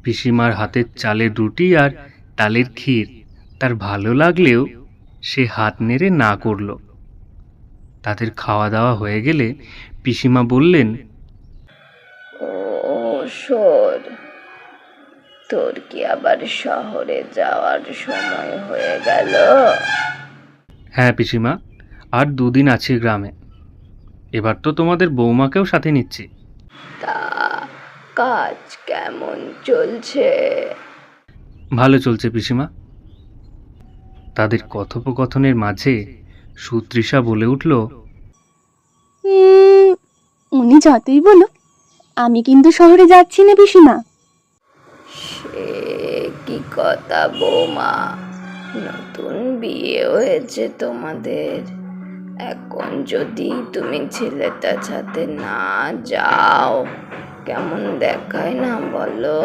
পিসিমার হাতের চালের রুটি আর তালের ক্ষীর তার ভালো লাগলেও সে হাত নেড়ে না করল। তাদের খাওয়া দাওয়া হয়ে গেলে পিসিমা বললেন, ও শোন, তোর কি আবার শহরে যাওয়ার সময় হয়ে গেল? হ্যাঁ পিসিমা, আর 2 দিন আছি গ্রামে। এবার তো তোমাদের বৌমাকেও সাথে নিচ্ছি। তা কাজ কেমন চলছে? ভালো চলছে পিসিমা। তাদের কথোপকথনের মাঝে সুতৃষা বলে উঠল, উনি যতই বলো, আমি কিন্তু শহরে যাচ্ছি না পিসিমা। সে কি কথা বৌমা, নতুন বিয়ে হয়েছে তোমাদের, এখন যদি তুমি ছেলেটার সাথে না যাও কেমন দেখায় না বলো?